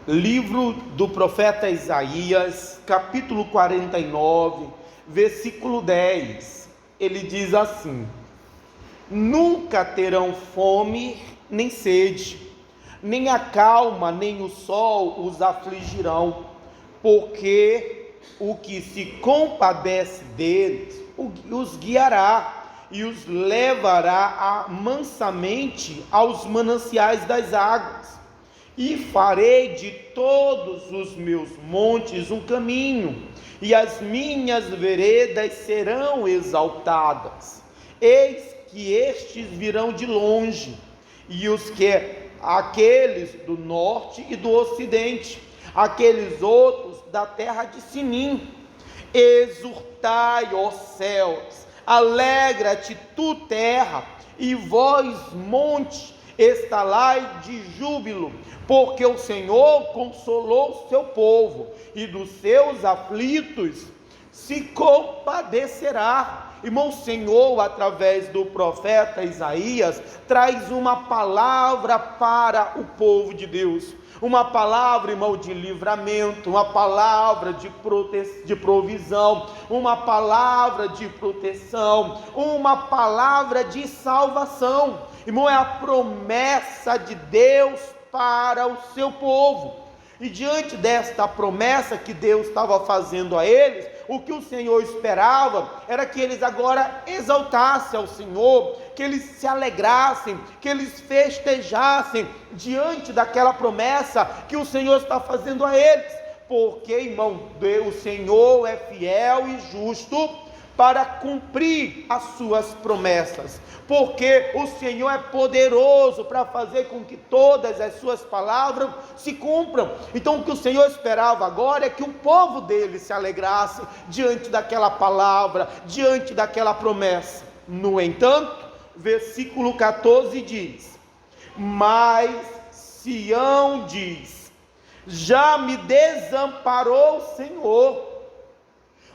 Livro do profeta Isaías, capítulo 49, versículo 10, ele diz assim: nunca terão fome nem sede, nem a calma nem o sol os afligirão, porque o que se compadece deles os guiará e os levará mansamente aos mananciais das águas. E farei de todos os meus montes um caminho, e as minhas veredas serão exaltadas. Eis que estes virão de longe, e aqueles do norte e do ocidente, aqueles outros da terra de Sinim. Exultai, ó céus, alegra-te tu terra, e vós monte, estalai de júbilo, porque o Senhor consolou o seu povo, e dos seus aflitos se compadecerá. Irmão, o Senhor, através do profeta Isaías, traz uma palavra para o povo de Deus, uma palavra, irmão, de livramento, uma palavra de provisão, uma palavra de proteção, uma palavra de salvação. Irmão, é a promessa de Deus para o seu povo. E diante desta promessa que Deus estava fazendo a eles, o que o Senhor esperava era que eles agora exaltassem ao Senhor, que eles se alegrassem, que eles festejassem diante daquela promessa que o Senhor está fazendo a eles. Porque, irmão, o Senhor é fiel e justo para cumprir as suas promessas, porque o Senhor é poderoso para fazer com que todas as suas palavras se cumpram. Então o que o Senhor esperava agora é que o povo dele se alegrasse diante daquela palavra, diante daquela promessa. No entanto, versículo 14 diz: mas Sião diz, já me desamparou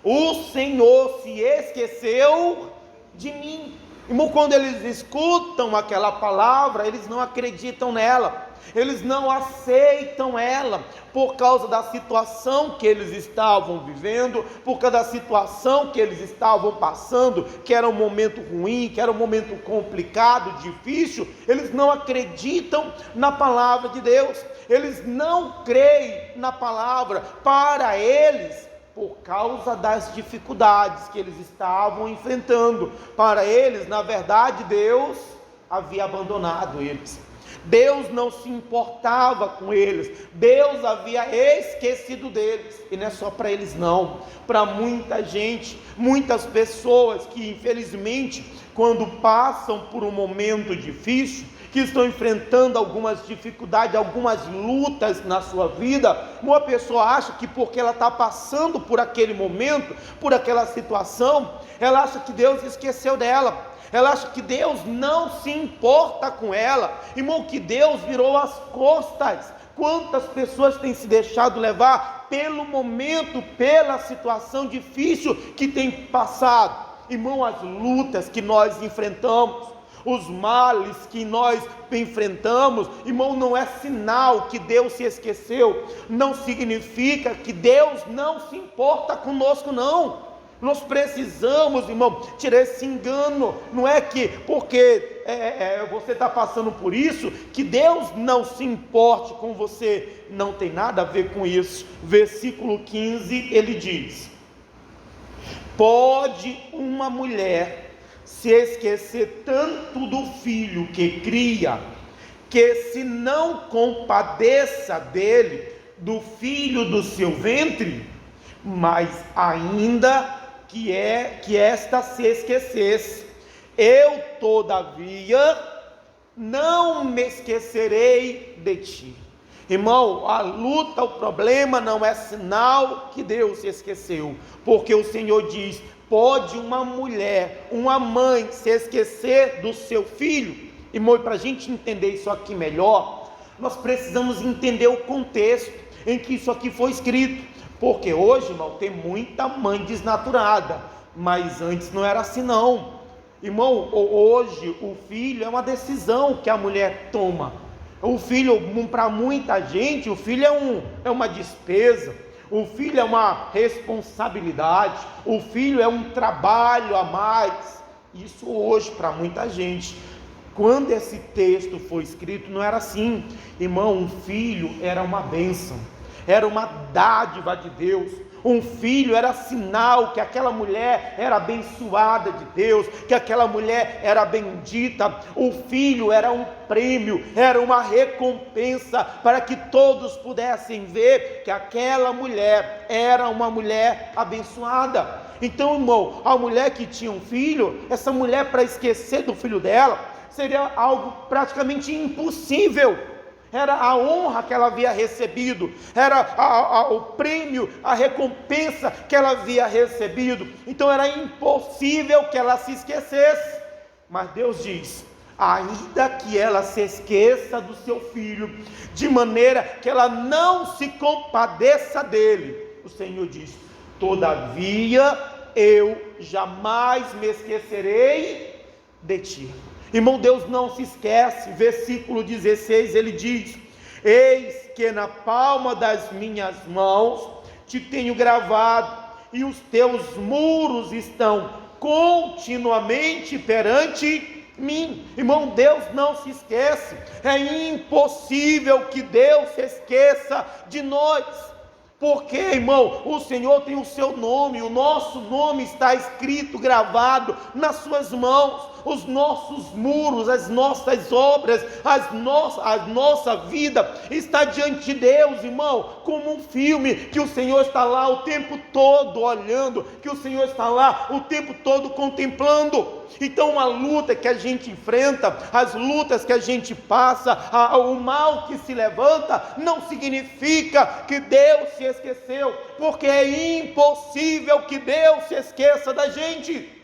o Senhor se esqueceu de mim. Irmão, quando eles escutam aquela palavra, eles não acreditam nela, eles não aceitam ela, por causa da situação que eles estavam vivendo, por causa da situação que eles estavam passando, que era um momento ruim, que era um momento complicado, difícil. Eles não acreditam na palavra de Deus, eles não creem na palavra. Para eles, por causa das dificuldades que eles estavam enfrentando, para eles, na verdade, Deus havia abandonado eles, Deus não se importava com eles, Deus havia esquecido deles. E não é só para eles não, para muita gente, muitas pessoas que infelizmente, quando passam por um momento difícil, que estão enfrentando algumas dificuldades, algumas lutas na sua vida, uma pessoa acha que porque ela está passando por aquele momento, por aquela situação, ela acha que Deus esqueceu dela, ela acha que Deus não se importa com ela. Irmão, que Deus virou as costas. Quantas pessoas têm se deixado levar pelo momento, pela situação difícil que tem passado. Irmão, as lutas que nós enfrentamos, os males que nós enfrentamos, irmão, não é sinal que Deus se esqueceu, não significa que Deus não se importa conosco, não. Nós precisamos, irmão, tirar esse engano. Não é que porque você está passando por isso, que Deus não se importe com você. Não tem nada a ver com isso. Versículo 15, ele diz: pode uma mulher se esquecer tanto do filho que cria, que se não compadeça dele, do filho do seu ventre? Mas ainda que esta se esquecesse, eu todavia não me esquecerei de ti. Irmão, a luta, o problema não é sinal que Deus se esqueceu, porque o Senhor diz: pode uma mulher, uma mãe se esquecer do seu filho? Irmão, para a gente entender isso aqui melhor, nós precisamos entender o contexto em que isso aqui foi escrito. Porque hoje, irmão, tem muita mãe desnaturada, mas antes não era assim não. Irmão, hoje o filho é uma decisão que a mulher toma. O filho, para muita gente, o filho é uma despesa, o filho é uma responsabilidade, o filho é um trabalho a mais. Isso hoje para muita gente. Quando esse texto foi escrito, não era assim, irmão. Um filho era uma bênção, era uma dádiva de Deus. Um filho era sinal que aquela mulher era abençoada de Deus, que aquela mulher era bendita. O filho era um prêmio, era uma recompensa para que todos pudessem ver que aquela mulher era uma mulher abençoada. Então, irmão, a mulher que tinha um filho, essa mulher, para esquecer do filho dela, seria algo praticamente impossível. Era a honra que ela havia recebido, era o prêmio, a recompensa que ela havia recebido. Então era impossível que ela se esquecesse. Mas Deus diz: ainda que ela se esqueça do seu filho, de maneira que ela não se compadeça dele, o Senhor diz: todavia eu jamais me esquecerei de ti. Irmão, Deus não se esquece. Versículo 16, ele diz: eis que na palma das minhas mãos te tenho gravado, e os teus muros estão continuamente perante mim. Irmão, Deus não se esquece. É impossível que Deus se esqueça de nós. Porque, irmão, o Senhor tem o seu nome, o nosso nome está escrito, gravado nas suas mãos. Os nossos muros, as nossas obras, a nossa vida está diante de Deus, irmão, como um filme que o Senhor está lá o tempo todo olhando, que o Senhor está lá o tempo todo contemplando. Então a luta que a gente enfrenta, as lutas que a gente passa, o mal que se levanta, não significa que Deus se esqueceu, porque é impossível que Deus se esqueça da gente.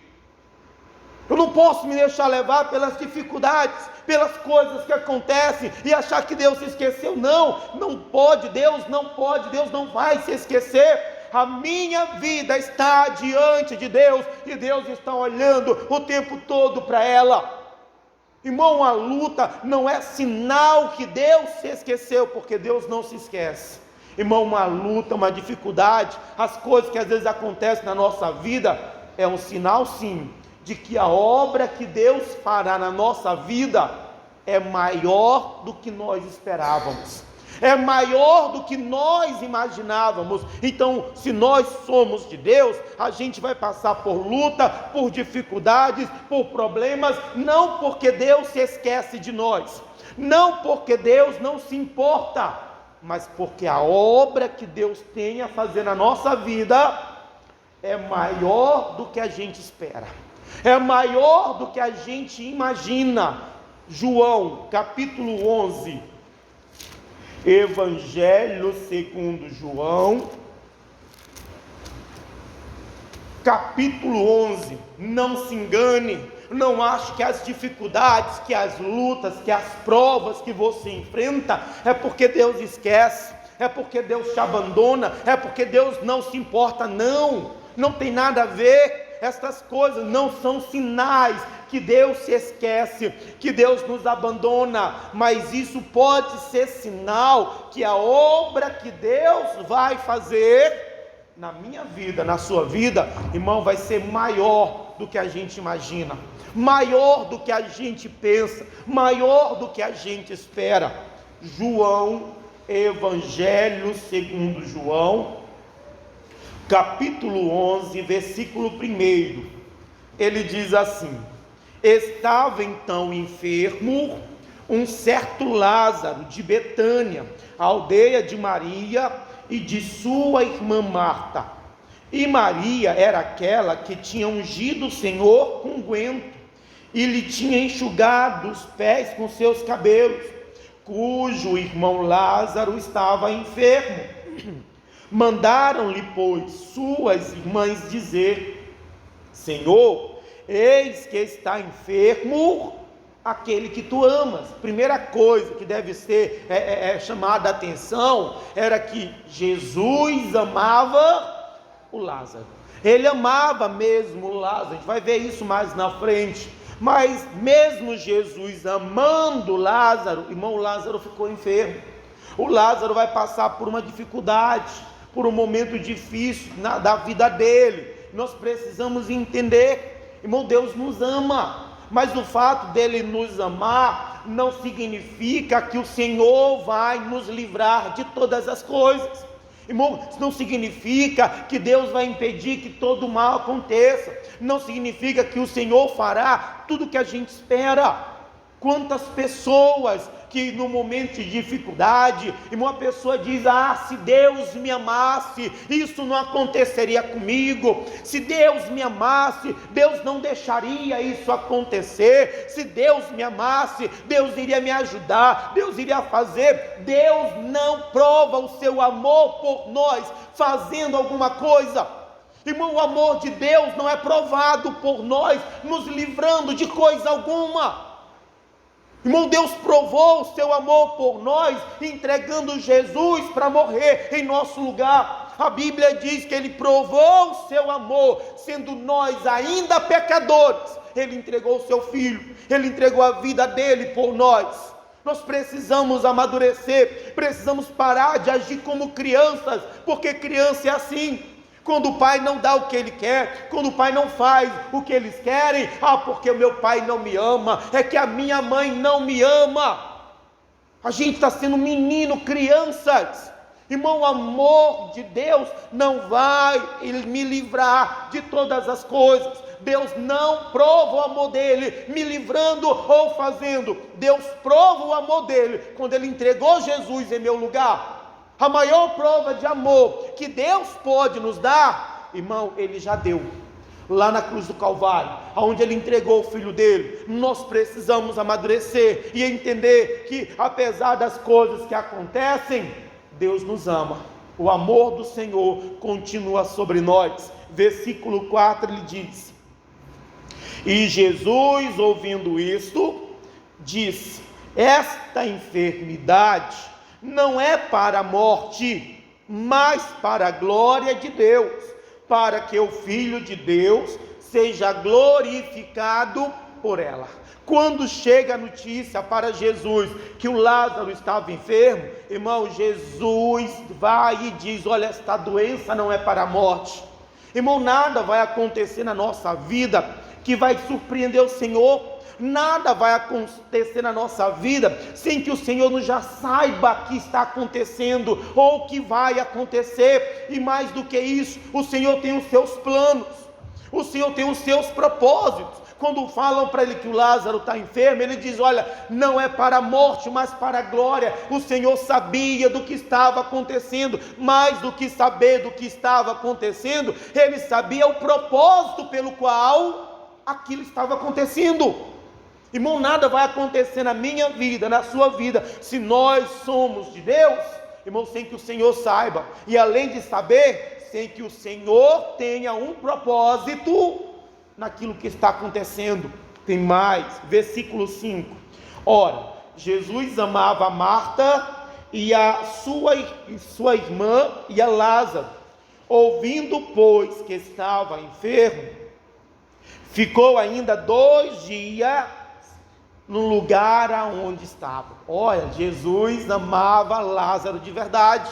Eu não posso me deixar levar pelas dificuldades, pelas coisas que acontecem e achar que Deus se esqueceu. Não pode, Deus não vai se esquecer. A minha vida está diante de Deus e Deus está olhando o tempo todo para ela. Irmão, a luta não é sinal que Deus se esqueceu, porque Deus não se esquece. Irmão, uma luta, uma dificuldade, as coisas que às vezes acontecem na nossa vida, é um sinal sim, de que a obra que Deus fará na nossa vida é maior do que nós esperávamos, é maior do que nós imaginávamos. Então, se nós somos de Deus, a gente vai passar por luta, por dificuldades, por problemas, não porque Deus se esquece de nós, não porque Deus não se importa, mas porque a obra que Deus tem a fazer na nossa vida é maior do que a gente espera, é maior do que a gente imagina. João, capítulo 11, Evangelho segundo João, capítulo 11, não se engane, não ache que as dificuldades, que as lutas, que as provas que você enfrenta, é porque Deus esquece, é porque Deus te abandona, é porque Deus não se importa. Não tem nada a ver. Estas coisas não são sinais que Deus se esquece, que Deus nos abandona, mas isso pode ser sinal que a obra que Deus vai fazer na minha vida, na sua vida, irmão, vai ser maior do que a gente imagina, maior do que a gente pensa, maior do que a gente espera. João, Evangelho segundo João, capítulo 11, versículo 1, ele diz assim: estava então enfermo um certo Lázaro de Betânia, a aldeia de Maria e de sua irmã Marta. E Maria era aquela que tinha ungido o Senhor com unguento e lhe tinha enxugado os pés com seus cabelos, cujo irmão Lázaro estava enfermo. Mandaram-lhe, pois, suas irmãs dizer: Senhor, eis que está enfermo aquele que tu amas. Primeira coisa que deve ser chamada a atenção era que Jesus amava o Lázaro. Ele amava mesmo o Lázaro. A gente vai ver isso mais na frente. Mas mesmo Jesus amando Lázaro, irmão, Lázaro ficou enfermo. O Lázaro vai passar por uma dificuldade, por um momento difícil da vida dele. Nós precisamos entender, irmão, Deus nos ama, mas o fato dele nos amar não significa que o Senhor vai nos livrar de todas as coisas. Irmão, isso não significa que Deus vai impedir que todo mal aconteça. Não significa que o Senhor fará tudo o que a gente espera. Quantas pessoas que no momento de dificuldade, uma pessoa diz: se Deus me amasse, isso não aconteceria comigo. Se Deus me amasse, Deus não deixaria isso acontecer. Se Deus me amasse, Deus iria me ajudar, Deus iria fazer. Deus não prova o seu amor por nós fazendo alguma coisa. Irmão, o amor de Deus não é provado por nós nos livrando de coisa alguma. Irmão, Deus provou o seu amor por nós, entregando Jesus para morrer em nosso lugar. A Bíblia diz que Ele provou o seu amor, sendo nós ainda pecadores. Ele entregou o seu Filho, Ele entregou a vida dEle por nós. Nós precisamos amadurecer, precisamos parar de agir como crianças, porque criança é assim. Quando o pai não dá o que ele quer, quando o pai não faz o que eles querem, porque o meu pai não me ama, é que a minha mãe não me ama. A gente está sendo menino, crianças. Irmão, o amor de Deus não vai me livrar de todas as coisas. Deus não prova o amor dele me livrando ou fazendo. Deus prova o amor dele quando ele entregou Jesus em meu lugar. A maior prova de amor que Deus pode nos dar, irmão, Ele já deu lá na cruz do Calvário, onde Ele entregou o Filho dele. Nós precisamos amadurecer e entender que apesar das coisas que acontecem, Deus nos ama. O amor do Senhor continua sobre nós. Versículo 4 ele diz: e Jesus, ouvindo isto, disse: esta enfermidade não é para a morte, mas para a glória de Deus, para que o Filho de Deus seja glorificado por ela. Quando chega a notícia para Jesus que o Lázaro estava enfermo, irmão, Jesus vai e diz: olha, esta doença não é para a morte. Irmão, nada vai acontecer na nossa vida que vai surpreender o Senhor. Nada vai acontecer na nossa vida sem que o Senhor nos já saiba que está acontecendo ou que vai acontecer. E mais do que isso, o Senhor tem os seus planos, o Senhor tem os seus propósitos. Quando falam para ele que o Lázaro está enfermo, ele diz: olha, não é para a morte, mas para a glória. O Senhor sabia do que estava acontecendo, mais do que saber do que estava acontecendo, ele sabia o propósito pelo qual aquilo estava acontecendo. Irmão, nada vai acontecer na minha vida, na sua vida, se nós somos de Deus, irmão, sem que o Senhor saiba. E além de saber, sem que o Senhor tenha um propósito naquilo que está acontecendo. Tem mais, versículo 5. Ora, Jesus amava a Marta e a sua irmã e a Lázaro. Ouvindo, pois, que estava enfermo, ficou ainda 2 dias no lugar aonde estava. Olha, Jesus amava Lázaro de verdade.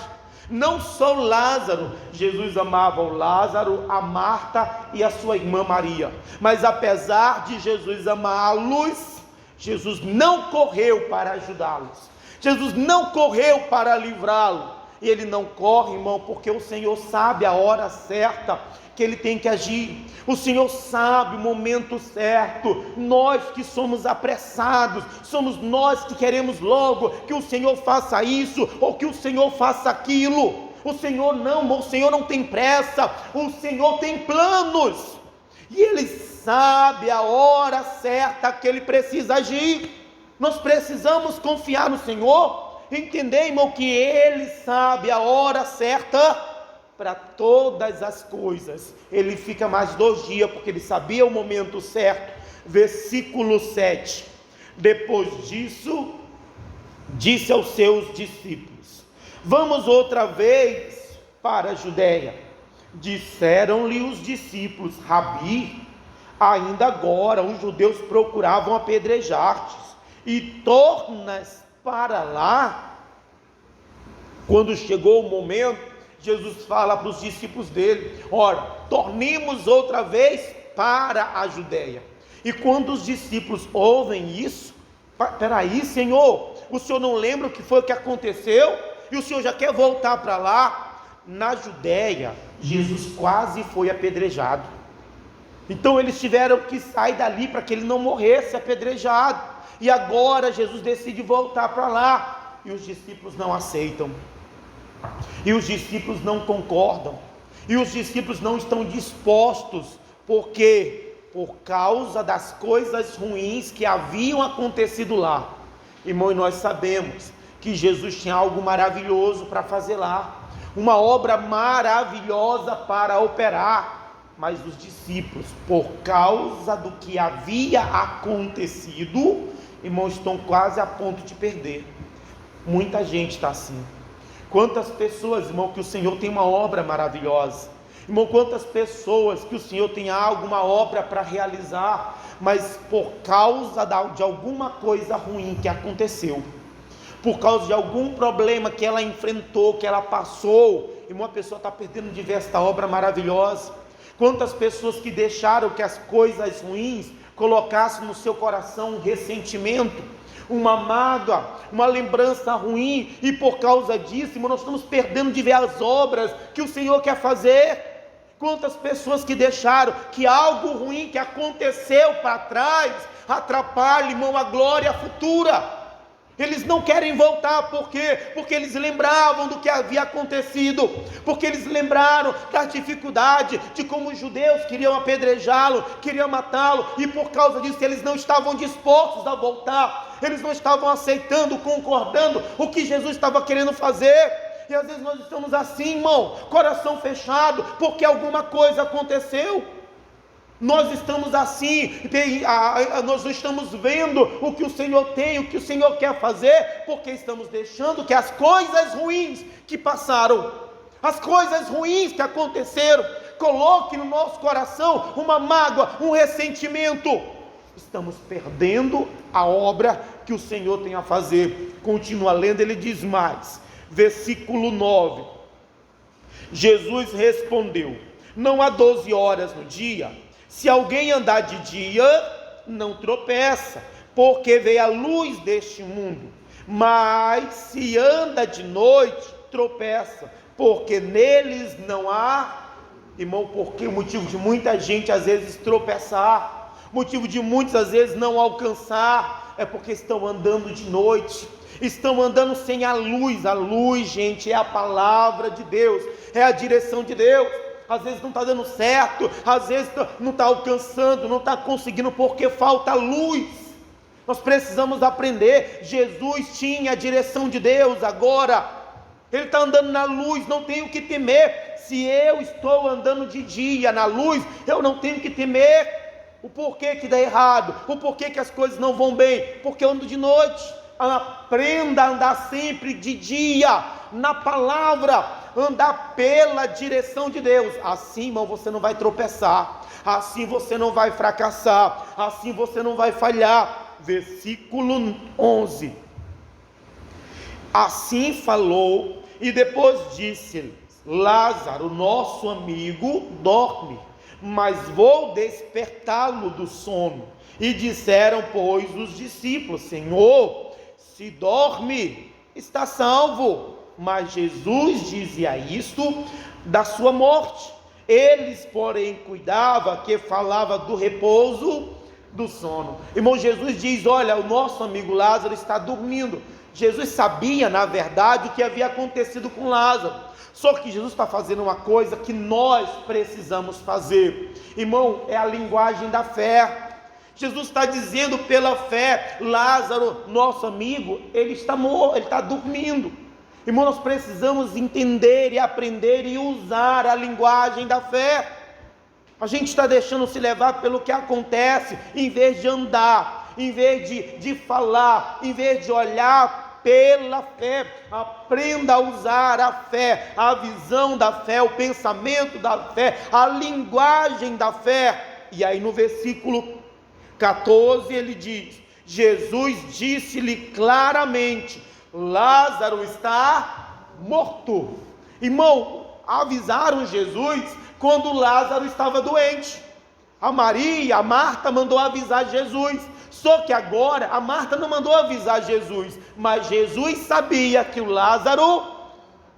Não só Lázaro, Jesus amava o Lázaro, a Marta e a sua irmã Maria. Mas apesar de Jesus amá-los, Jesus não correu para ajudá-los. Jesus não correu para livrá-lo. E ele não corre, irmão, porque o Senhor sabe a hora certa que ele tem que agir. O Senhor sabe o momento certo. Nós que somos apressados, somos nós que queremos logo que o Senhor faça isso ou que o Senhor faça aquilo. O Senhor não tem pressa. O Senhor tem planos e Ele sabe a hora certa que Ele precisa agir. Nós precisamos confiar no Senhor, entender, irmão, que Ele sabe a hora certa para todas as coisas. Ele fica mais 2 dias, porque ele sabia o momento certo. Versículo 7. Depois disso, disse aos seus discípulos: vamos outra vez para a Judéia. Disseram-lhe os discípulos: Rabi, Ainda agora os judeus procuravam apedrejar-te, e tornas para lá. Quando chegou o momento, Jesus fala para os discípulos dele: ora, tornemos outra vez para a Judéia. E quando os discípulos ouvem isso, peraí, Senhor, o Senhor não lembra o que foi que aconteceu? E o Senhor já quer voltar para lá? Na Judéia, Jesus quase foi apedrejado. Então eles tiveram que sair dali para que ele não morresse apedrejado. E agora Jesus decide voltar para lá. E os discípulos não aceitam. E os discípulos não concordam. E os discípulos não estão dispostos. Por quê? Por causa das coisas ruins que haviam acontecido lá. Irmão, e nós sabemos que Jesus tinha algo maravilhoso para fazer lá. Uma obra maravilhosa para operar. Mas os discípulos, por causa do que havia acontecido, irmãos, estão quase a ponto de perder. Muita gente está assim. Quantas pessoas, irmão, que o Senhor tem uma obra maravilhosa. Irmão, quantas pessoas que o Senhor tem alguma obra para realizar, mas por causa de alguma coisa ruim que aconteceu, por causa de algum problema que ela enfrentou, que ela passou, irmão, a pessoa está perdendo de ver esta obra maravilhosa. Quantas pessoas que deixaram que as coisas ruins colocassem no seu coração um ressentimento, uma mágoa, uma lembrança ruim, e por causa disso, irmão, nós estamos perdendo de ver as obras que o Senhor quer fazer. Quantas pessoas que deixaram que algo ruim que aconteceu para trás atrapalhe, irmão, a glória futura. Eles não querem voltar, por quê? Porque eles lembravam do que havia acontecido, porque eles lembraram da dificuldade, de como os judeus queriam apedrejá-lo, queriam matá-lo, e por causa disso eles não estavam dispostos a voltar, eles não estavam aceitando, concordando o que Jesus estava querendo fazer. E às vezes nós estamos assim, irmão, coração fechado, porque alguma coisa aconteceu. Nós estamos assim, nós não estamos vendo o que o Senhor tem, o que o Senhor quer fazer, porque estamos deixando que as coisas ruins que passaram, as coisas ruins que aconteceram, coloquem no nosso coração uma mágoa, um ressentimento. Estamos perdendo a obra que o Senhor tem a fazer. Continua lendo, ele diz mais, versículo 9: Jesus respondeu: não há 12 horas no dia? Se alguém andar de dia, não tropeça, porque vê a luz deste mundo. Mas se anda de noite, tropeça, porque neles não há. Irmão, porque o motivo de muita gente às vezes tropeçar, motivo de muitos às vezes não alcançar, é porque estão andando de noite, estão andando sem a luz. A luz, gente, é a palavra de Deus, é a direção de Deus. Às vezes não está dando certo, às vezes não está alcançando, não está conseguindo, porque falta luz. Nós precisamos aprender. Jesus tinha a direção de Deus, agora ele está andando na luz, não tenho que temer. Se eu estou andando de dia na luz, eu não tenho que temer. O porquê que dá errado, o porquê que as coisas não vão bem, porque eu ando de noite. Aprenda a andar sempre de dia, na palavra, andar pela direção de Deus. Assim, irmão, você não vai tropeçar, assim você não vai fracassar, assim você não vai falhar. Versículo 11: assim falou, e depois disse-lhes: Lázaro, nosso amigo, dorme, mas vou despertá-lo do sono. E disseram, pois, os discípulos: Senhor, se dorme, está salvo. Mas Jesus dizia isto da sua morte. Eles, porém, cuidavam que falava do repouso do sono. Irmão, Jesus diz: olha, o nosso amigo Lázaro está dormindo. Jesus sabia, na verdade, o que havia acontecido com Lázaro. Só que Jesus está fazendo uma coisa que nós precisamos fazer. Irmão, é a linguagem da fé. Jesus está dizendo pela fé: Lázaro, nosso amigo, ele está morto, ele está dormindo. Irmão, nós precisamos entender e aprender e usar a linguagem da fé. A gente está deixando se levar pelo que acontece, em vez de andar, em vez de falar, em vez de olhar pela fé. Aprenda a usar a fé, a visão da fé, o pensamento da fé, a linguagem da fé. E aí no versículo 14 ele diz: Jesus disse-lhe claramente: Lázaro está morto. Irmão, avisaram Jesus quando Lázaro estava doente. A Maria, a Marta mandou avisar Jesus. Só que agora a Marta não mandou avisar Jesus, mas Jesus sabia que o Lázaro,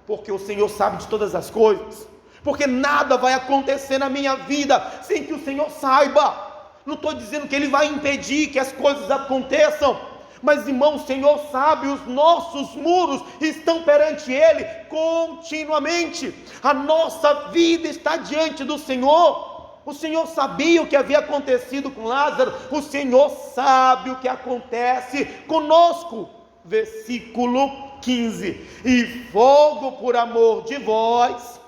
porque o Senhor sabe de todas as coisas, porque nada vai acontecer na minha vida sem que o Senhor saiba. Não estou dizendo que Ele vai impedir que as coisas aconteçam, mas irmão, o Senhor sabe, os nossos muros estão perante Ele continuamente, a nossa vida está diante do Senhor. O Senhor sabia o que havia acontecido com Lázaro, o Senhor sabe o que acontece conosco. Versículo 15: e rogo por amor de vós,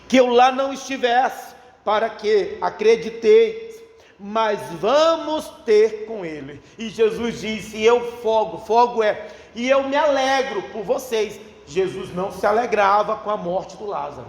que eu lá não estivesse, para que acrediteis, mas vamos ter com ele. E Jesus disse: e eu e eu me alegro por vocês. Jesus não se alegrava com a morte do Lázaro.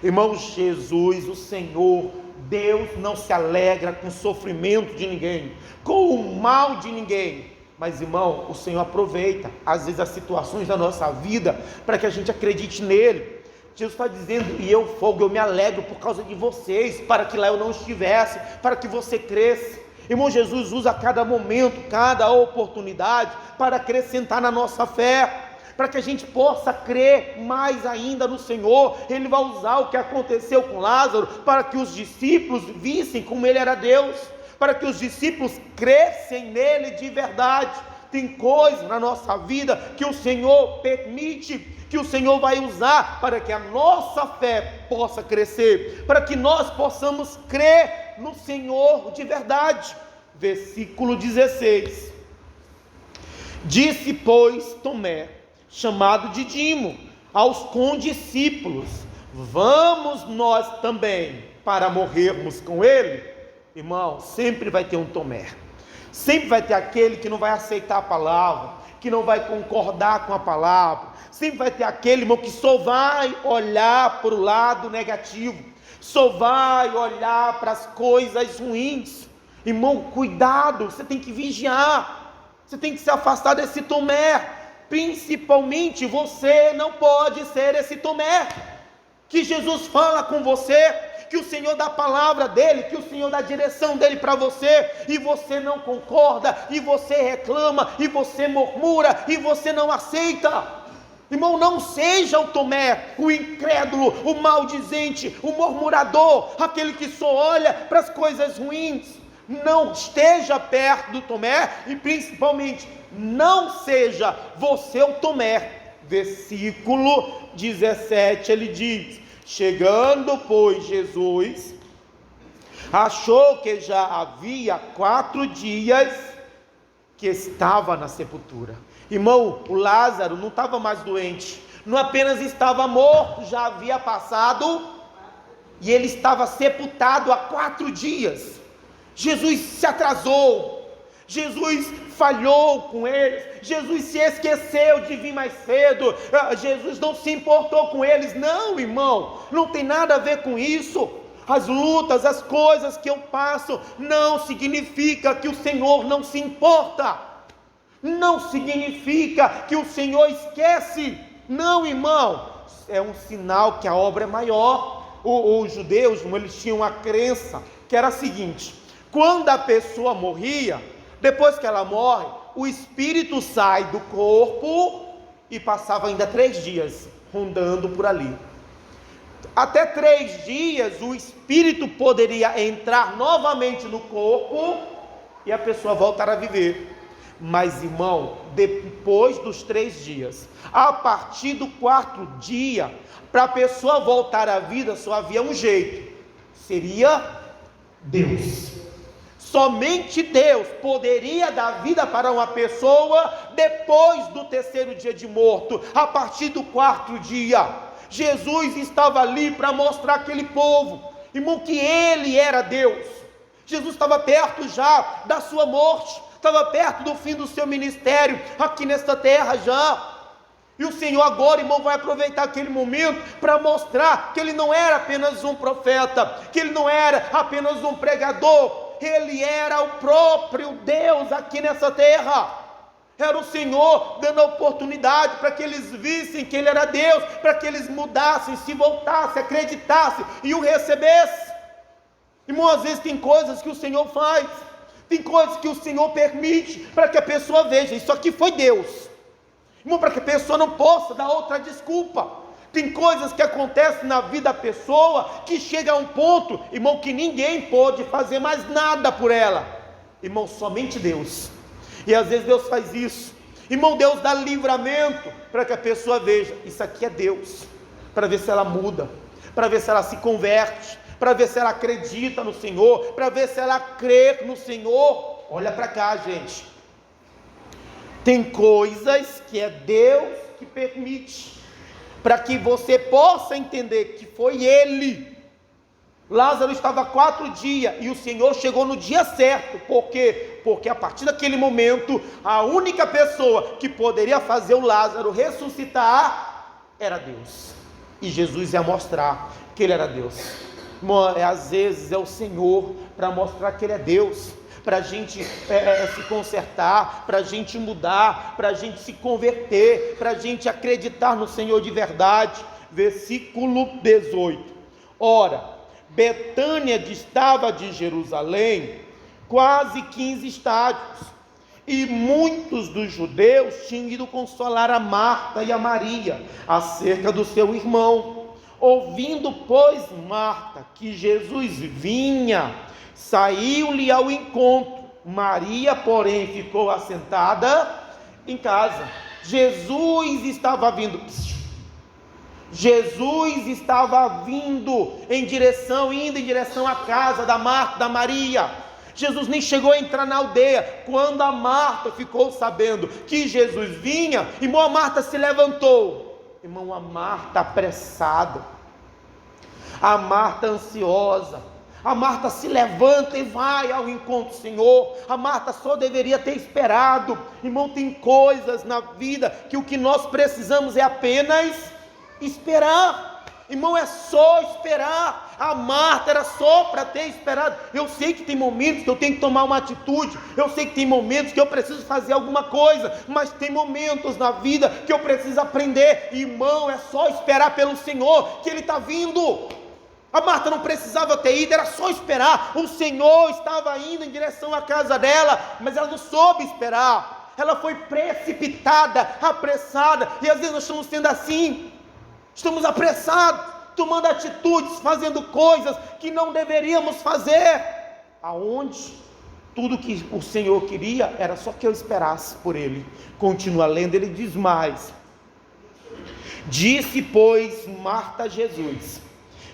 Irmãos, Jesus, o Senhor, Deus não se alegra com o sofrimento de ninguém, com o mal de ninguém. Mas irmão, o Senhor aproveita às vezes as situações da nossa vida para que a gente acredite nele. Jesus está dizendo: e eu me alegro por causa de vocês, para que lá eu não estivesse, para que você cresça. Irmão, Jesus usa cada momento, cada oportunidade para acrescentar na nossa fé, para que a gente possa crer mais ainda no Senhor. Ele vai usar o que aconteceu com Lázaro para que os discípulos vissem como ele era Deus, para que os discípulos crescem nele de verdade. Tem coisas na nossa vida que o Senhor permite, que o Senhor vai usar para que a nossa fé possa crescer, para que nós possamos crer no Senhor de verdade. Versículo 16: disse, pois, Tomé, chamado Dídimo, aos condiscípulos: vamos nós também para morrermos com ele? Irmão, sempre vai ter um Tomé, sempre vai ter aquele que não vai aceitar a palavra, que não vai concordar com a palavra, sempre vai ter aquele, irmão, que só vai olhar para o lado negativo, só vai olhar para as coisas ruins. Irmão, cuidado, você tem que vigiar, você tem que se afastar desse Tomé. Principalmente você não pode ser esse Tomé, que Jesus fala com você, que o Senhor dá a palavra dele, que o Senhor dá a direção dele para você, e você não concorda, e você reclama, e você murmura, e você não aceita. Irmão, não seja o Tomé, o incrédulo, o maldizente, o murmurador, aquele que só olha para as coisas ruins. Não esteja perto do Tomé, e principalmente não seja você o Tomé. Versículo 17 ele diz: chegando, pois, Jesus achou que já havia 4 dias que estava na sepultura. Irmão, o Lázaro não estava mais doente, não apenas estava morto, já havia passado, e ele estava sepultado há 4 dias. Jesus se atrasou, Jesus falhou com eles, Jesus se esqueceu de vir mais cedo, Jesus não se importou com eles. Não, irmão, não tem nada a ver com isso. As lutas, as coisas que eu passo, não significa que o Senhor não se importa, não significa que o Senhor esquece. Não, irmão, é um sinal que a obra é maior. Os judeus, eles tinham uma crença que era a seguinte: quando a pessoa morria, depois que ela morre, o espírito sai do corpo e passava ainda 3 dias rondando por ali. Até 3 dias o espírito poderia entrar novamente no corpo e a pessoa voltar a viver. Mas, irmão, depois dos 3 dias, a partir do 4º dia, para a pessoa voltar à vida só havia um jeito: seria Deus. Somente Deus poderia dar vida para uma pessoa depois do 3º dia de morto, a partir do 4º dia. Jesus estava ali para mostrar àquele povo, irmão, que Ele era Deus. Jesus estava perto já da sua morte, estava perto do fim do seu ministério aqui nesta terra já. E o Senhor agora, irmão, vai aproveitar aquele momento para mostrar que ele não era apenas um profeta, que ele não era apenas um pregador, ele era o próprio Deus aqui nessa terra. Era o Senhor dando a oportunidade para que eles vissem que ele era Deus, para que eles mudassem, se voltassem, acreditassem e o recebessem. Irmão, às vezes tem coisas que o Senhor faz, tem coisas que o Senhor permite para que a pessoa veja, isso aqui foi Deus. Irmão, para que a pessoa não possa dar outra desculpa. Tem coisas que acontecem na vida da pessoa que chega a um ponto, irmão, que ninguém pode fazer mais nada por ela. Irmão, somente Deus. E às vezes Deus faz isso. Irmão, Deus dá livramento para que a pessoa veja, isso aqui é Deus, para ver se ela muda, para ver se ela se converte, para ver se ela acredita no Senhor, para ver se ela crê no Senhor. Olha para cá, gente. Tem coisas que é Deus que permite, para que você possa entender que foi Ele. Lázaro estava 4 dias, e o Senhor chegou no dia certo. Por quê? Porque a partir daquele momento, a única pessoa que poderia fazer o Lázaro ressuscitar, era Deus. E Jesus ia mostrar que Ele era Deus. Às vezes é o Senhor para mostrar que Ele é Deus, para a gente se consertar, para a gente mudar, para a gente se converter, para a gente acreditar no Senhor de verdade. Versículo 18. Ora, Betânia distava de Jerusalém quase 15 estádios, e muitos dos judeus tinham ido consolar a Marta e a Maria acerca do seu irmão. Ouvindo, pois, Marta que Jesus vinha, saiu-lhe ao encontro. Maria, porém, ficou assentada em casa. Jesus estava vindo indo em direção à casa da Marta, da Maria. Jesus nem chegou a entrar na aldeia. Quando a Marta ficou sabendo que Jesus vinha, irmão, a Marta se levantou. Irmão, a Marta apressada, a Marta ansiosa, a Marta se levanta e vai ao encontro do Senhor. A Marta só deveria ter esperado. Irmão, tem coisas na vida que o que nós precisamos é apenas esperar. Irmão, é só esperar. A Marta era só para ter esperado. Eu sei que tem momentos que eu tenho que tomar uma atitude, eu sei que tem momentos que eu preciso fazer alguma coisa, mas tem momentos na vida que eu preciso aprender. Irmão, é só esperar pelo Senhor, que Ele está vindo. A Marta não precisava ter ido, era só esperar. O Senhor estava indo em direção à casa dela, mas ela não soube esperar. Ela foi precipitada, apressada. E às vezes nós estamos sendo assim, estamos apressados, tomando atitudes, fazendo coisas que não deveríamos fazer, aonde tudo que o Senhor queria era só que eu esperasse por Ele. Continua lendo, ele diz mais: disse, pois, Marta a Jesus: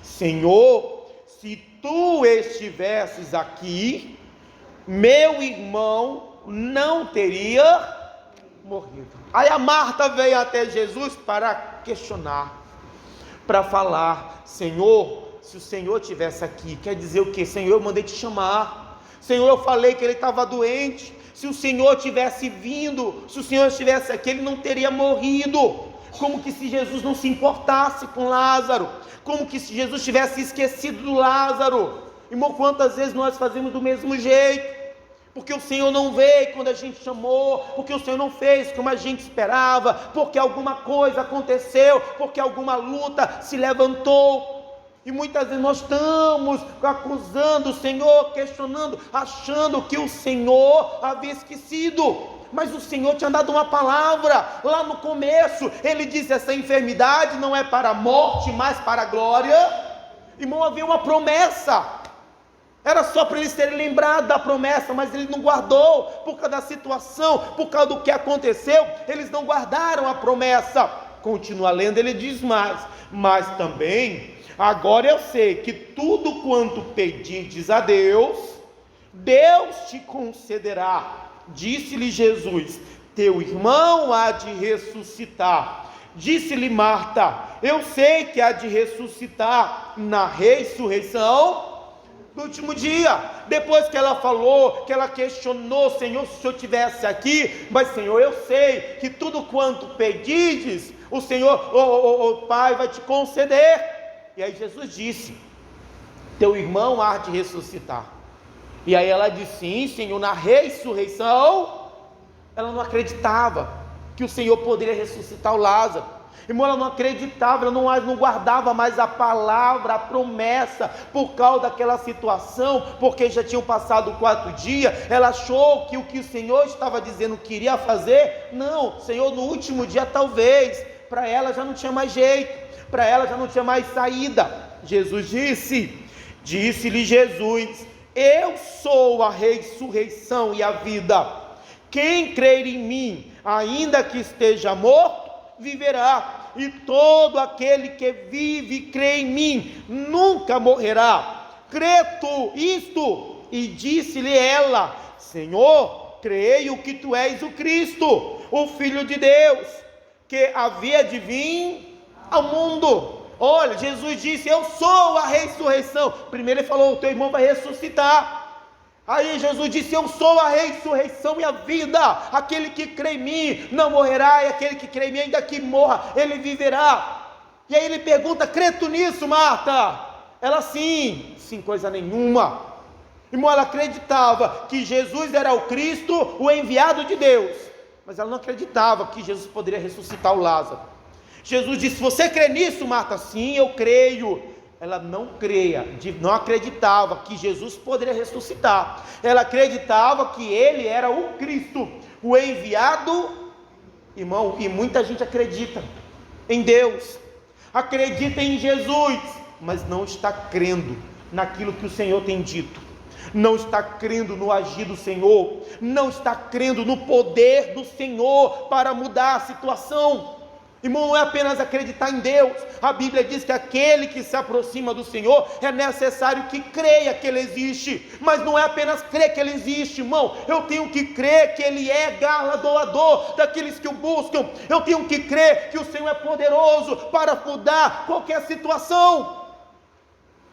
Senhor, se tu estivesses aqui, meu irmão não teria morrido. Aí a Marta veio até Jesus para questionar, para falar: Senhor, se o Senhor estivesse aqui, quer dizer o quê? Senhor, eu mandei te chamar. Senhor, eu falei que ele estava doente. Se o Senhor tivesse vindo, se o Senhor estivesse aqui, ele não teria morrido. Como que se Jesus não se importasse com Lázaro, como que se Jesus tivesse esquecido do Lázaro. Irmão, quantas vezes nós fazemos do mesmo jeito? Porque o Senhor não veio quando a gente chamou, porque o Senhor não fez como a gente esperava, porque alguma coisa aconteceu, porque alguma luta se levantou. E muitas vezes nós estamos acusando o Senhor, questionando, achando que o Senhor havia esquecido. Mas o Senhor tinha dado uma palavra lá no começo. Ele disse: essa enfermidade não é para a morte, mas para a glória. Irmão, havia uma promessa. Era só para eles terem lembrado da promessa, mas ele não guardou, por causa da situação, por causa do que aconteceu, eles não guardaram a promessa. Continua lendo, ele diz mais: mas também, agora eu sei que tudo quanto pedirdes a Deus, Deus te concederá. Disse-lhe Jesus: teu irmão há de ressuscitar. Disse-lhe Marta: eu sei que há de ressuscitar na ressurreição do último dia. Depois que ela falou, que ela questionou: Senhor, se o Senhor estivesse aqui, mas Senhor, eu sei que tudo quanto pedides, o Senhor, o Pai vai te conceder. E aí Jesus disse: teu irmão há de ressuscitar. E aí ela disse: sim, Senhor, na ressurreição. Ela não acreditava que o Senhor poderia ressuscitar o Lázaro. Irmão, ela não acreditava, ela não guardava mais a palavra, a promessa, por causa daquela situação, porque já tinham passado 4 dias. Ela achou que o que o Senhor estava dizendo que iria fazer, não, Senhor, no último dia talvez. Para ela já não tinha mais jeito, para ela já não tinha mais saída. Jesus disse-lhe Jesus: eu sou a ressurreição e a vida. Quem crer em mim, ainda que esteja morto, viverá. E todo aquele que vive e crê em mim nunca morrerá. Crê tu isto? E disse-lhe ela: Senhor, creio que tu és o Cristo, o Filho de Deus, que havia de vir ao mundo. Olha, Jesus disse: eu sou a ressurreição. Primeiro ele falou: o teu irmão vai ressuscitar. Aí Jesus disse: eu sou a ressurreição e a vida. Aquele que crê em mim não morrerá, e aquele que crê em mim, ainda que morra, ele viverá. E aí ele pergunta: crê tu nisso, Marta? Ela: sim, coisa nenhuma. Irmão, ela acreditava que Jesus era o Cristo, o enviado de Deus, mas ela não acreditava que Jesus poderia ressuscitar o Lázaro. Jesus disse: você crê nisso, Marta? Sim, eu creio. Ela não acreditava que Jesus poderia ressuscitar. Ela acreditava que ele era o Cristo, o enviado. Irmão, e muita gente acredita em Deus, acredita em Jesus, mas não está crendo naquilo que o Senhor tem dito, não está crendo no agir do Senhor, não está crendo no poder do Senhor para mudar a situação. Irmão, não é apenas acreditar em Deus. A Bíblia diz que aquele que se aproxima do Senhor, é necessário que creia que Ele existe. Mas não é apenas crer que Ele existe, irmão. Eu tenho que crer que Ele é galardoador daqueles que o buscam. Eu tenho que crer que o Senhor é poderoso para mudar qualquer situação.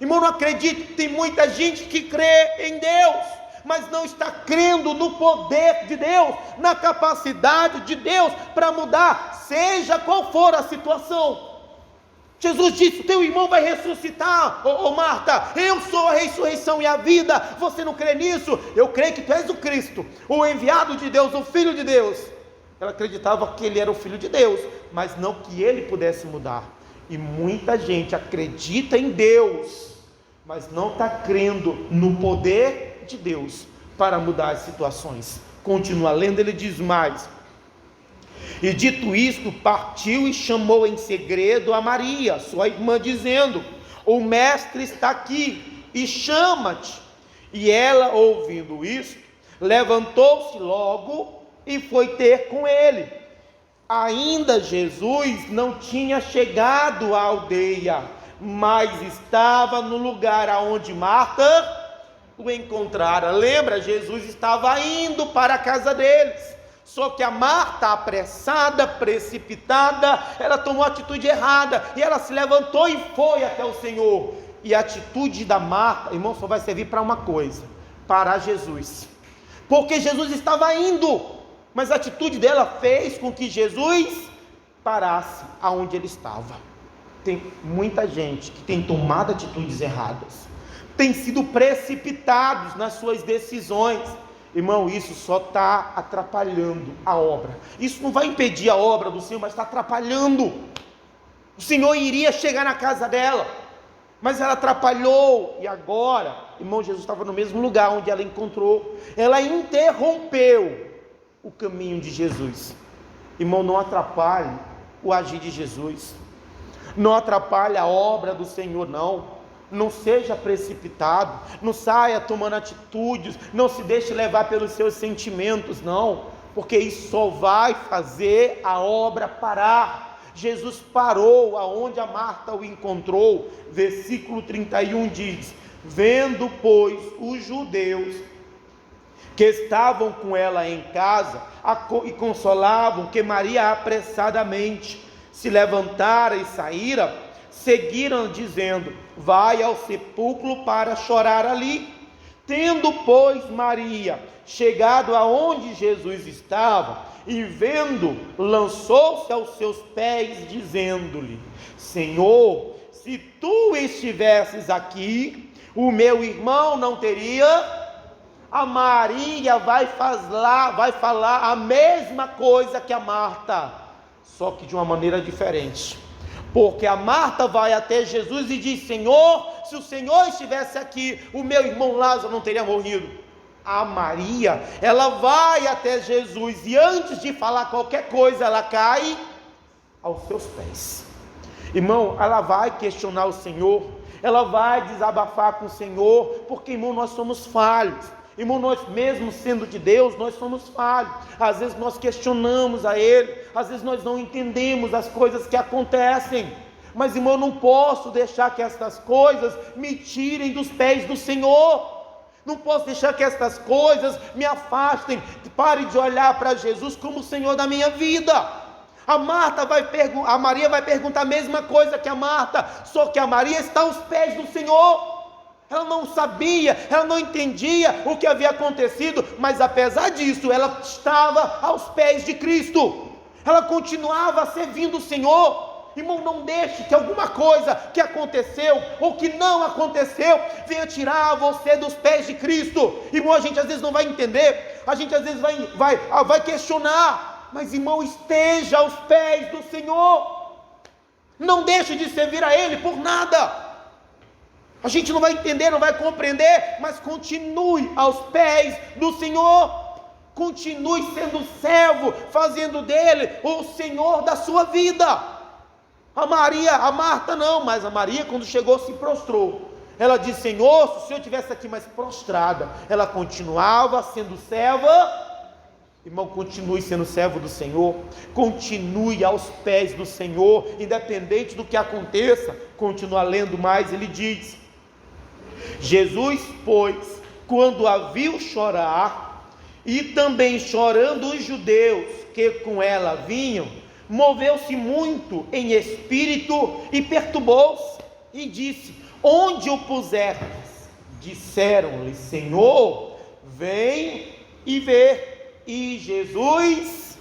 Irmão, não acredite, tem muita gente que crê em Deus, mas não está crendo no poder de Deus, na capacidade de Deus para mudar, seja qual for a situação. Jesus disse: teu irmão vai ressuscitar. Marta, eu sou a ressurreição e a vida. Você não crê nisso? Eu creio que tu és o Cristo, o enviado de Deus, o Filho de Deus. Ela acreditava que ele era o Filho de Deus, mas não que ele pudesse mudar. E muita gente acredita em Deus, mas não está crendo no poder de Deus para mudar as situações. Continua lendo, ele diz mais: e dito isto, partiu e chamou em segredo a Maria, sua irmã, dizendo: o mestre está aqui e chama-te. E ela, ouvindo isto, levantou-se logo e foi ter com ele. Ainda Jesus não tinha chegado à aldeia, mas estava no lugar aonde Marta o encontrara. Lembra, Jesus estava indo para a casa deles, só que a Marta, apressada, precipitada, ela tomou a atitude errada, e ela se levantou e foi até o Senhor. E a atitude da Marta, irmão, só vai servir para uma coisa: parar Jesus, porque Jesus estava indo, mas a atitude dela fez com que Jesus parasse aonde ele estava. Tem muita gente que tem tomado atitudes erradas, tem sido precipitados nas suas decisões. Irmão, isso só está atrapalhando a obra. Isso não vai impedir a obra do Senhor, mas está atrapalhando. O Senhor iria chegar na casa dela, mas ela atrapalhou. E agora, irmão, Jesus estava no mesmo lugar onde ela encontrou. Ela interrompeu o caminho de Jesus. Irmão, não atrapalhe o agir de Jesus, não atrapalhe a obra do Senhor, não seja precipitado, não saia tomando atitudes, não se deixe levar pelos seus sentimentos, porque isso só vai fazer a obra parar. Jesus parou aonde a Marta o encontrou. Versículo 31 diz: vendo, pois, os judeus que estavam com ela em casa e consolavam que Maria apressadamente se levantara e saíra, seguiram dizendo: vai ao sepulcro para chorar ali. Tendo, pois, Maria chegado aonde Jesus estava, e vendo, lançou-se aos seus pés, dizendo-lhe: Senhor, se tu estivesses aqui, o meu irmão não teria. A Maria vai falar a mesma coisa que a Marta, só que de uma maneira diferente. Porque a Marta vai até Jesus e diz: Senhor, se o Senhor estivesse aqui, o meu irmão Lázaro não teria morrido. A Maria, ela vai até Jesus e antes de falar qualquer coisa, ela cai aos seus pés. Irmão, ela vai questionar o Senhor, ela vai desabafar com o Senhor, porque, irmão, nós somos falhos. Irmão, nós mesmo sendo de Deus, nós somos falhos. Às vezes nós questionamos a Ele, às vezes nós não entendemos as coisas que acontecem. Mas, irmão, eu não posso deixar que estas coisas me tirem dos pés do Senhor. Não posso deixar que estas coisas me afastem. Pare de olhar para Jesus como o Senhor da minha vida. A Maria vai perguntar a mesma coisa que a Marta, só que a Maria está aos pés do Senhor. Ela não sabia, ela não entendia o que havia acontecido, mas apesar disso, ela estava aos pés de Cristo. Ela continuava servindo o Senhor. Irmão, não deixe que alguma coisa que aconteceu ou que não aconteceu venha tirar você dos pés de Cristo. Irmão, a gente às vezes não vai entender, a gente às vezes vai questionar, mas, irmão, esteja aos pés do Senhor. Não deixe de servir a Ele por nada. A gente não vai entender, não vai compreender, mas continue aos pés do Senhor. Continue sendo servo, fazendo dele o Senhor da sua vida. A Marta não, mas a Maria, quando chegou, se prostrou. Ela disse: Senhor, se o Senhor estivesse aqui mais prostrada. Ela continuava sendo serva. Irmão, continue sendo servo do Senhor, continue aos pés do Senhor, independente do que aconteça. Continua lendo mais, ele diz: Jesus, pois, quando a viu chorar, e também chorando os judeus que com ela vinham, moveu-se muito em espírito e perturbou-se, e disse: onde o puserdes? Disseram-lhe: Senhor, vem e vê. E Jesus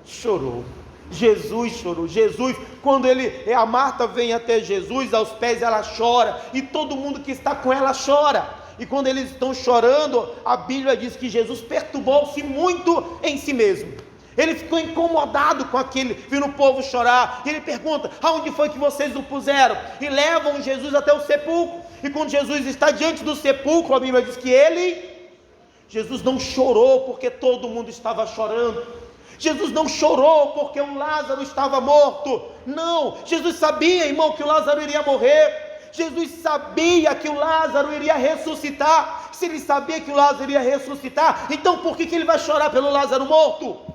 chorou. Jesus chorou. Jesus, quando a Marta vem até Jesus, aos pés ela chora, e todo mundo que está com ela chora. E quando eles estão chorando, a Bíblia diz que Jesus perturbou-se muito em si mesmo. Ele ficou incomodado com aquele, vendo o povo chorar, e ele pergunta: aonde foi que vocês o puseram? E levam Jesus até o sepulcro. E quando Jesus está diante do sepulcro, a Bíblia diz que Jesus não chorou porque todo mundo estava chorando. Jesus não chorou porque o Lázaro estava morto. Não, Jesus sabia, irmão, que o Lázaro iria morrer. Jesus sabia que o Lázaro iria ressuscitar. Se ele sabia que o Lázaro iria ressuscitar, então por que ele vai chorar pelo Lázaro morto?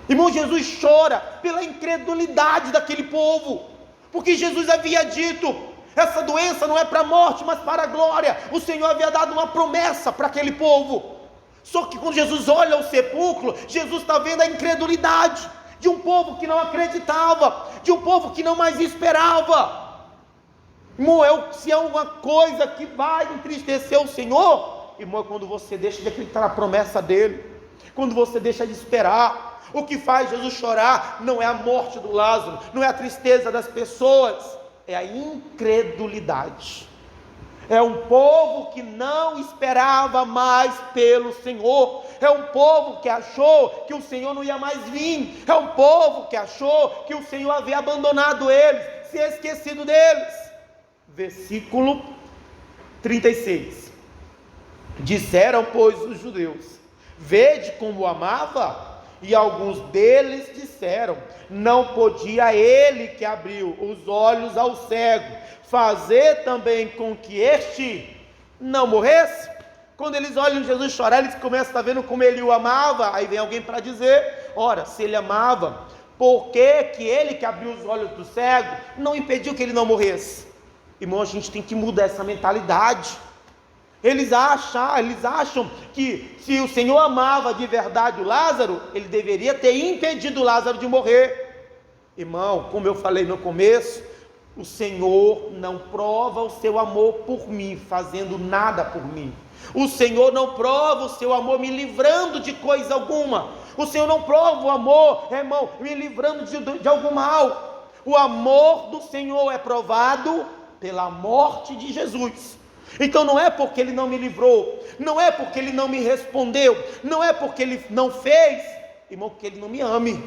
Irmão, Jesus chora pela incredulidade daquele povo, porque Jesus havia dito: essa doença não é para a morte, mas para a glória. O Senhor havia dado uma promessa para aquele povo. Só que quando Jesus olha o sepulcro, Jesus está vendo a incredulidade de um povo que não acreditava, de um povo que não mais esperava. Irmão, se é uma coisa que vai entristecer o Senhor, irmão, é quando você deixa de acreditar na promessa dele, quando você deixa de esperar. O que faz Jesus chorar não é a morte do Lázaro, não é a tristeza das pessoas, é a incredulidade. É um povo que não esperava mais pelo Senhor. É um povo que achou que o Senhor não ia mais vir. É um povo que achou que o Senhor havia abandonado eles, se esquecido deles. Versículo 36. Disseram, pois, os judeus: vede como o amava. E alguns deles disseram: não podia ele que abriu os olhos ao cego fazer também com que este não morresse? Quando eles olham Jesus chorar, eles começam a estar vendo como ele o amava. Aí vem alguém para dizer: ora, se ele amava, por que ele que abriu os olhos do cego não impediu que ele não morresse? Irmão, a gente tem que mudar essa mentalidade. Eles acham que se o Senhor amava de verdade o Lázaro, ele deveria ter impedido o Lázaro de morrer. Irmão, como eu falei no começo, o Senhor não prova o seu amor por mim, fazendo nada por mim. O Senhor não prova o seu amor me livrando de coisa alguma. O Senhor não prova o amor, irmão, me livrando de algum mal. O amor do Senhor é provado pela morte de Jesus. Então não é porque Ele não me livrou, não é porque Ele não me respondeu, não é porque Ele não fez, irmão, que Ele não me ame.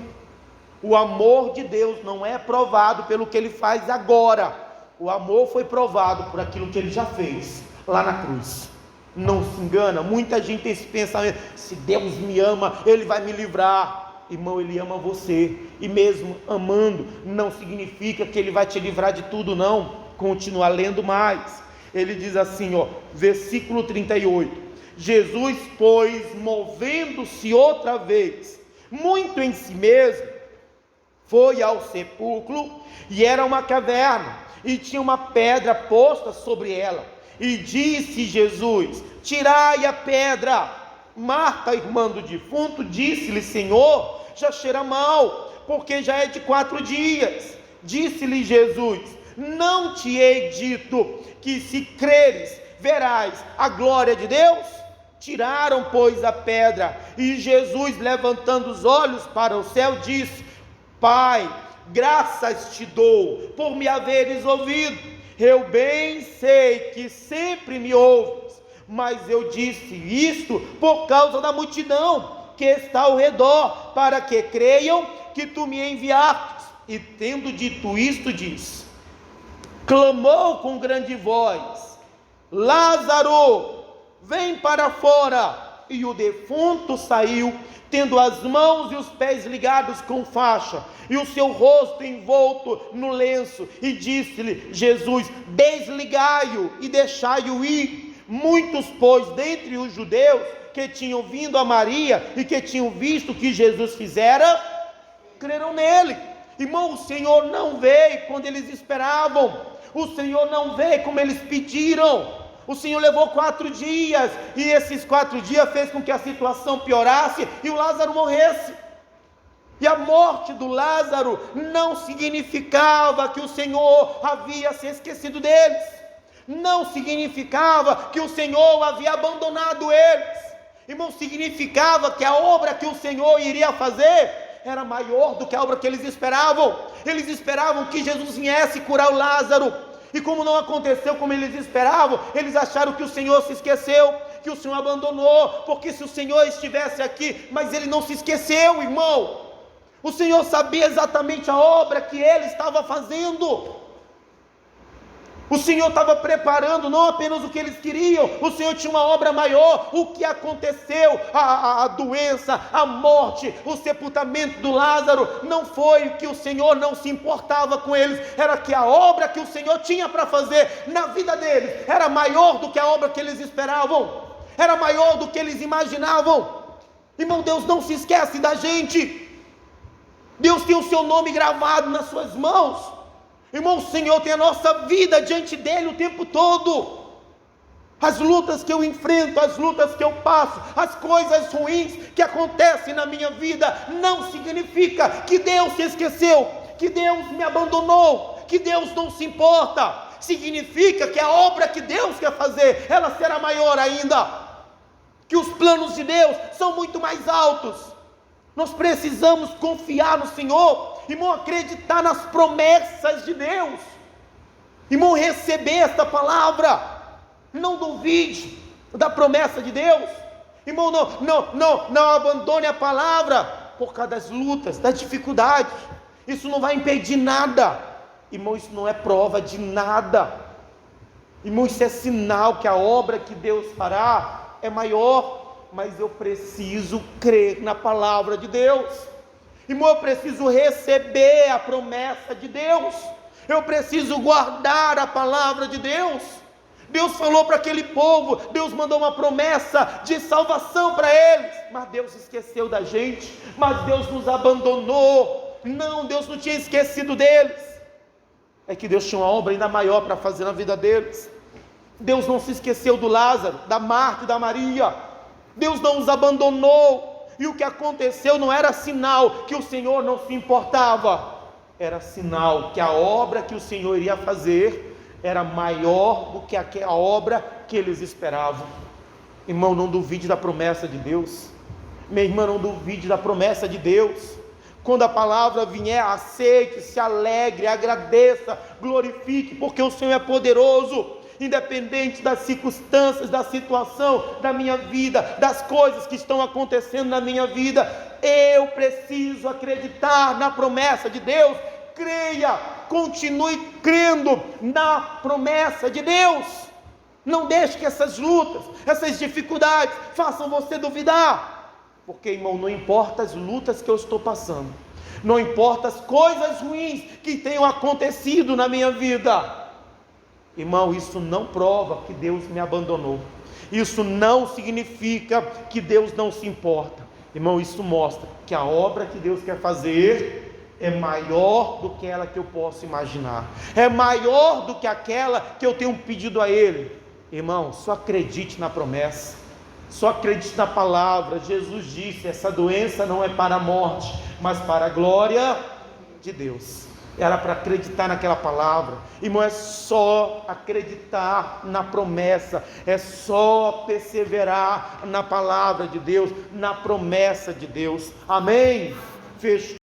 O amor de Deus não é provado pelo que Ele faz agora. O amor foi provado por aquilo que Ele já fez lá na cruz. Não se engana, muita gente tem esse pensamento: se Deus me ama, Ele vai me livrar. Irmão, Ele ama você, e mesmo amando, não significa que Ele vai te livrar de tudo, não. Continua lendo mais. Ele diz assim, versículo 38: Jesus, pois, movendo-se outra vez, muito em si mesmo, foi ao sepulcro, e era uma caverna, e tinha uma pedra posta sobre ela. E disse Jesus: tirai a pedra. Marta, irmã do defunto, disse-lhe: Senhor, já cheira mal, porque já é de 4 dias. Disse-lhe Jesus: não te hei dito que, se creres, verás a glória de Deus? Tiraram, pois, a pedra, e Jesus, levantando os olhos para o céu, disse: Pai, graças te dou por me haveres ouvido. Eu bem sei que sempre me ouves, mas eu disse isto por causa da multidão que está ao redor, para que creiam que tu me enviaste. E tendo dito isto, diz: clamou com grande voz: Lázaro, vem para fora. E o defunto saiu, tendo as mãos e os pés ligados com faixa, e o seu rosto envolto no lenço. E disse-lhe Jesus: desligai-o e deixai-o ir. Muitos, pois, dentre os judeus que tinham vindo a Maria e que tinham visto o que Jesus fizera, creram nele. Irmão, o Senhor não veio quando eles esperavam, o Senhor não veio como eles pediram. O Senhor levou 4 dias, e esses 4 dias fez com que a situação piorasse e o Lázaro morresse. E a morte do Lázaro não significava que o Senhor havia se esquecido deles, não significava que o Senhor havia abandonado eles. Irmão, significava que a obra que o Senhor iria fazer era maior do que a obra que eles esperavam. Eles esperavam que Jesus viesse curar o Lázaro, e como não aconteceu como eles esperavam, eles acharam que o Senhor se esqueceu, que o Senhor abandonou, porque se o Senhor estivesse aqui, mas Ele não se esqueceu, irmão. O Senhor sabia exatamente a obra que Ele estava fazendo. O Senhor estava preparando não apenas o que eles queriam, o Senhor tinha uma obra maior. O que aconteceu, a doença, a morte, o sepultamento do Lázaro, não foi que o Senhor não se importava com eles, era que a obra que o Senhor tinha para fazer na vida deles era maior do que a obra que eles esperavam, era maior do que eles imaginavam. Irmão, Deus não se esquece da gente. Deus tem o seu nome gravado nas suas mãos. Irmão, o Senhor tem a nossa vida diante dele o tempo todo. As lutas que eu enfrento, as lutas que eu passo, as coisas ruins que acontecem na minha vida, não significa que Deus se esqueceu, que Deus me abandonou, que Deus não se importa. Significa que a obra que Deus quer fazer, ela será maior ainda, que os planos de Deus são muito mais altos. Nós precisamos confiar no Senhor, irmão, acreditar nas promessas de Deus, irmão, receber esta palavra. Não duvide da promessa de Deus, irmão, não abandone a palavra por causa das lutas, das dificuldades. Isso não vai impedir nada, irmão, isso não é prova de nada, irmão, isso é sinal que a obra que Deus fará é maior. Mas eu preciso crer na palavra de Deus, irmão, eu preciso receber a promessa de Deus, eu preciso guardar a palavra de Deus. Deus falou para aquele povo, Deus mandou uma promessa de salvação para eles, mas Deus esqueceu da gente, mas Deus nos abandonou. Não, Deus não tinha esquecido deles, é que Deus tinha uma obra ainda maior para fazer na vida deles. Deus não se esqueceu do Lázaro, da Marta e da Maria. Deus não os abandonou, e o que aconteceu não era sinal que o Senhor não se importava, era sinal que a obra que o Senhor iria fazer era maior do que a obra que eles esperavam. Irmão, não duvide da promessa de Deus. Minha irmã, não duvide da promessa de Deus. Quando a palavra vier, aceite, se alegre, agradeça, glorifique, porque o Senhor é poderoso. Independente das circunstâncias, da situação da minha vida, das coisas que estão acontecendo na minha vida, eu preciso acreditar na promessa de Deus. Creia, continue crendo na promessa de Deus. Não deixe que essas lutas, essas dificuldades façam você duvidar, porque, irmão, não importa as lutas que eu estou passando, não importa as coisas ruins que tenham acontecido na minha vida, irmão, isso não prova que Deus me abandonou, isso não significa que Deus não se importa, irmão, isso mostra que a obra que Deus quer fazer é maior do que ela que eu posso imaginar, é maior do que aquela que eu tenho pedido a Ele. Irmão, só acredite na promessa, só acredite na palavra. Jesus disse: essa doença não é para a morte, mas para a glória de Deus. Era para acreditar naquela palavra. Irmão, é só acreditar na promessa, é só perseverar na palavra de Deus, na promessa de Deus. Amém? Feche